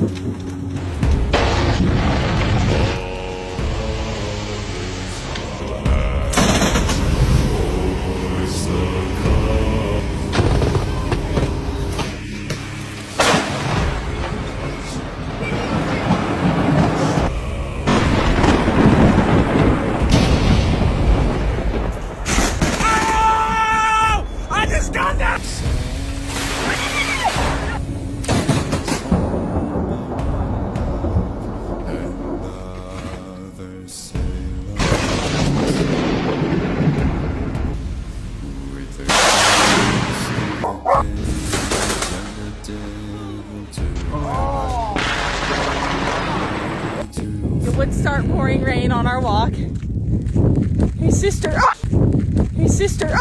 It would start pouring rain on our walk. Hey sister. Ah! Hey sister. Ah!